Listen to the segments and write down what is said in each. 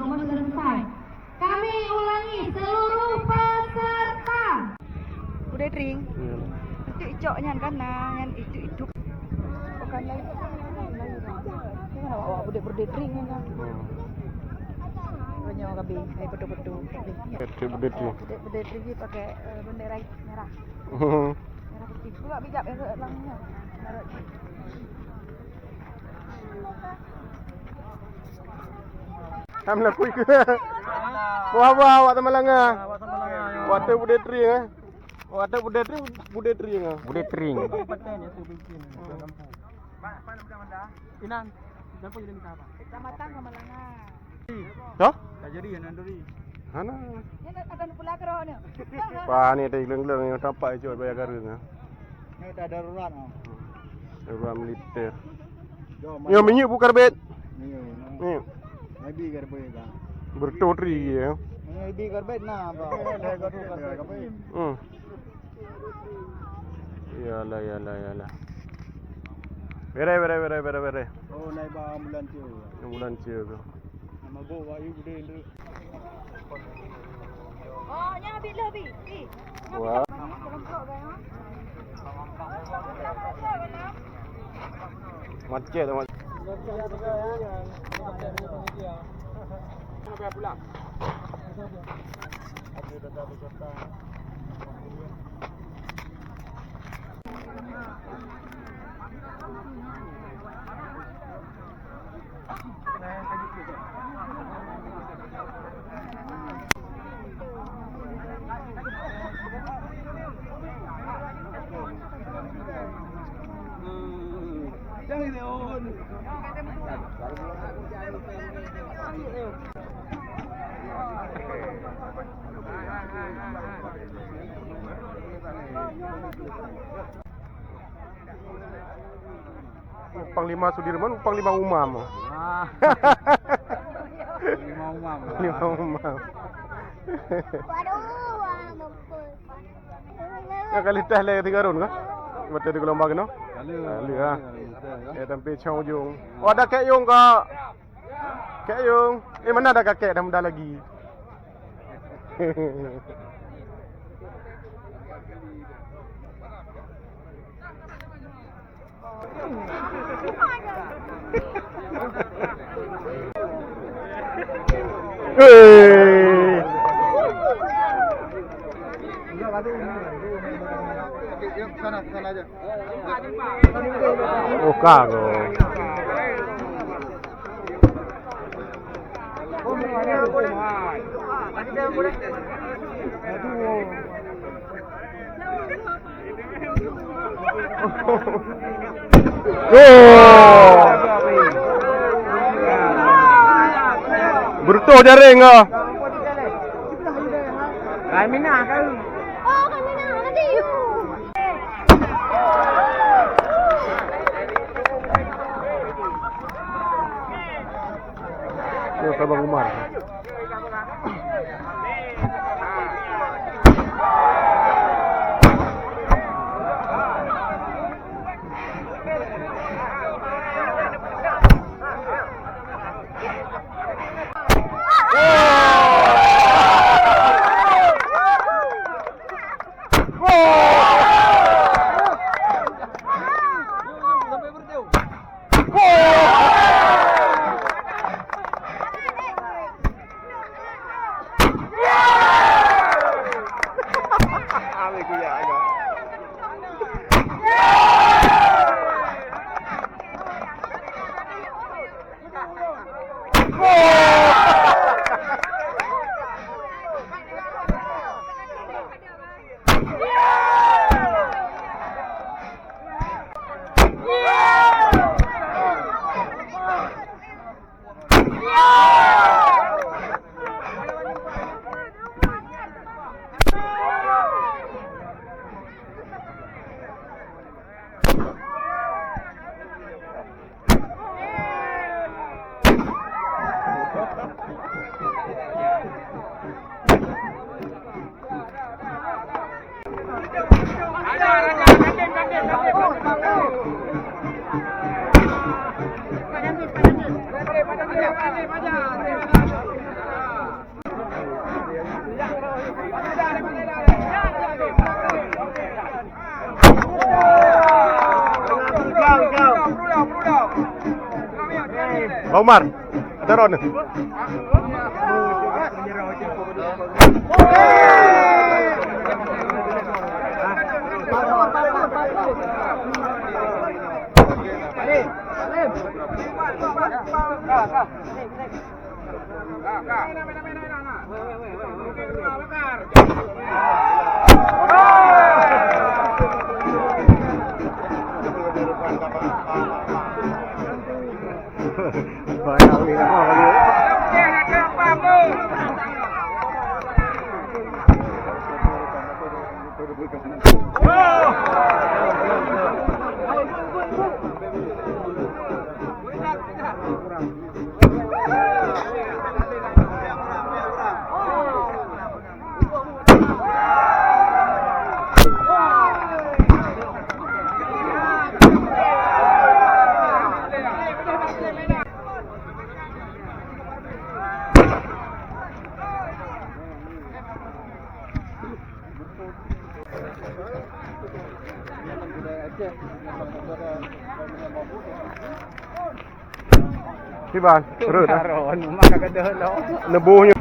nomor selesai. Kami ulangi seluruh peserta. Udah drink. Itu icoknya kan yang itu hidup. Bukan lain. Mana awak bude drink kan. Banyak kabe, kayak betul-betul. Bude drink pakai bendera merah. Merah putih. Lu enggak bijak ya langnya. Hamlah kuy ke. Wah awak temalanga. Waktu bude drink ah. Waktu bude drink ah. Bude drink. Inan, dapat jadi apa? Kecamatan Kamalanga. Toh? Tak jadi yang nanduri. Hana. Ni akan pula kerohnya. Pa ni tadi leng-leng yang tampak je bayar garunya. Ni tak darurat ah. Darurat militer. Yo minyak bukan bet. Ni. Nabi karbet dah. Bertotri ya. Nabi karbet na apa? Yalah. Bere. Oh, naik bah ambulan tu. Ambulan tu. Nama go wayu gede itu. Oh, nya lebih. Wah. Macet. Sampai pulang. Ada tetap peserta. Jangan leon. Panglima Sudirman, Panglima Umam. Panglima Umam. Ya kali teh le 3 round ke? Betul di gelombang no? Kali ha. Ya tempe chau jung. Oh ada kek yung ke? Kek yung. Mana ada kakek dah muda lagi. Sana aja. Oh kago. Bertuh jaring ah. Kami nak kan. Oh, kami nak nanti you. Yo Sabang Umar. Pak Umar. Ada Ron. Banyak ni apa kali. Tiban, terus. Ron, mak kagak dah lo. Nebuhnya.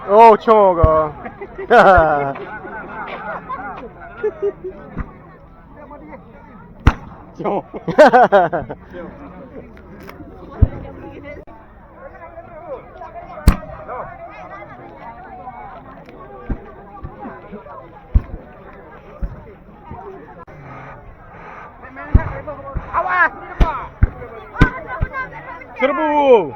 Oh, choga. Awas. Serbu.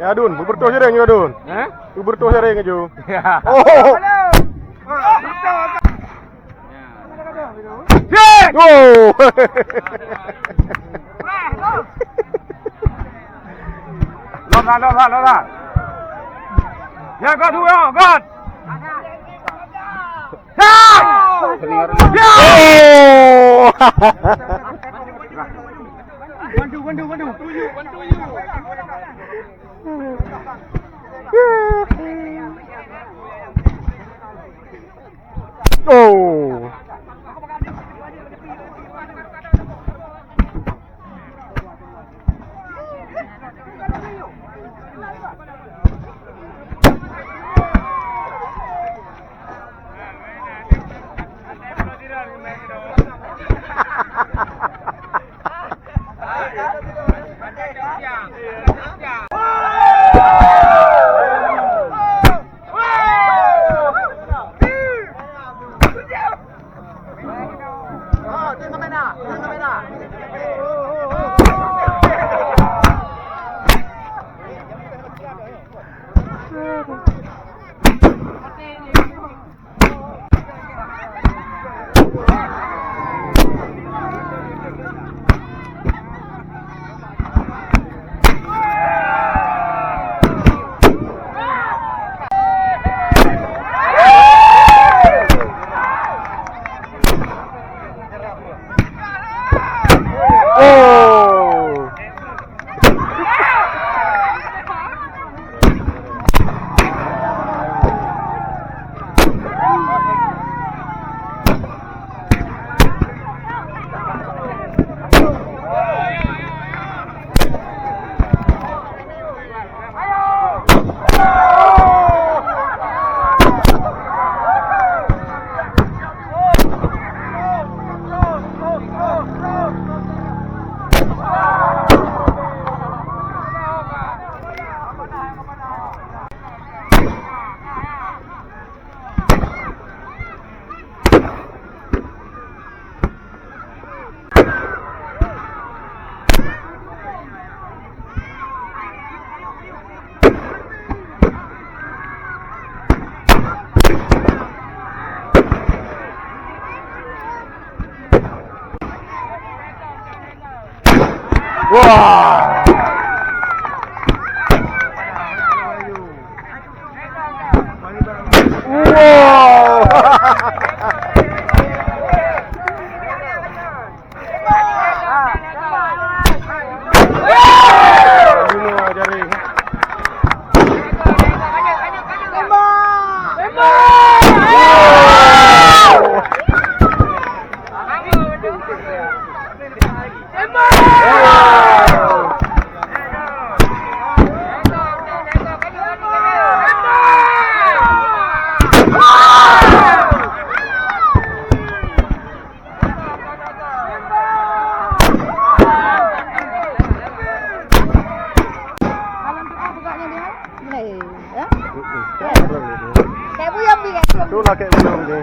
Ya Dun, bertuah sering ya Dun. Hah? Bertuah sering aja. Ya. Oh. Ya. Oh. Lo. Ya god dua, god. Ya. Ya. Oh. Bantu. Oh. Wah. Wow. Guna jaring. Malam tu kau bukanya dia? Ni. Ya? Kayak buyam ni kan? Itulah kayak belum ni.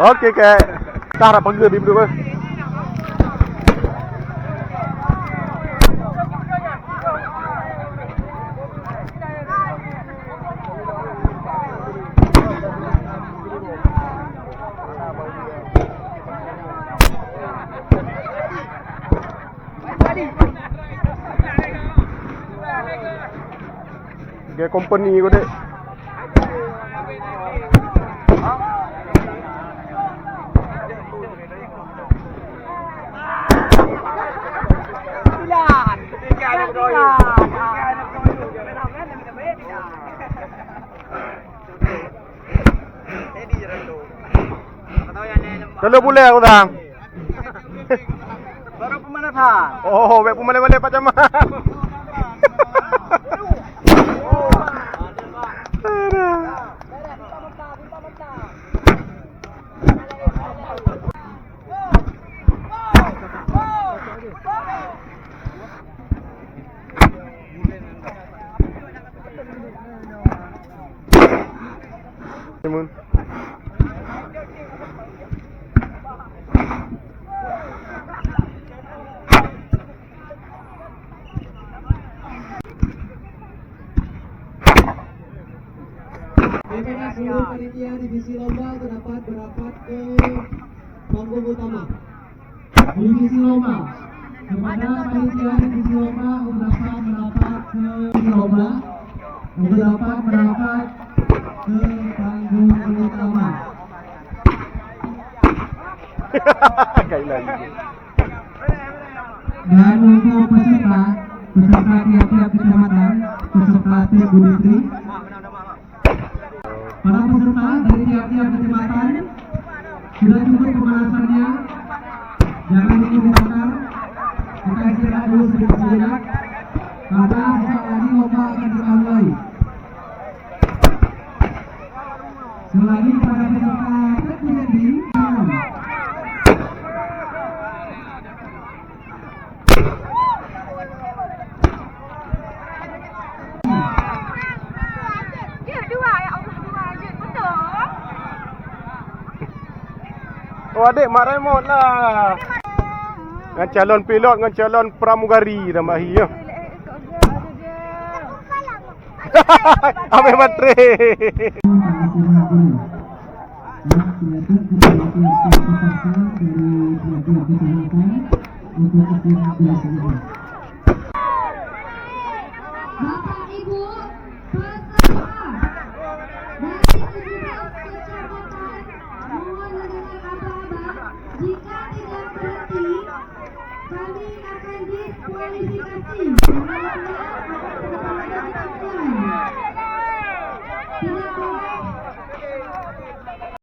Okey kak. Tak harap panggil bibi dulu. Dia company ko dek. Kalau boleh aku dah. Baru pemanasan. Oh, baik pemale-male Pak Jamal. Timun. Terima kasih seluruh panitia divisi lomba dapat merapat ke panggung utama. Divisi lomba, kepada panitia divisi lomba dapat merapat ke lomba, dapat merapat ke panggung utama. Dan untuk peserta tiap-tiap kecamatan, peserta tim Buditri, para peserta dari tiap-tiap kecamatan sudah cukup pemanasannya, jangan dibakar, kita istirahat dulu sejenak, karena sesaat lagi lomba akan kita mulai. Selagi para peserta terpilih, Oh adik Mak Raymond lah. Dengan calon pilot dengan calon pramugari dah Mak Hi ya. Ambil matre. Bapak Ibu peserta dari 17 kecamatan, mohon mendengar abang-abang, jika tidak berhenti kami akan diskualifikasi. Tidak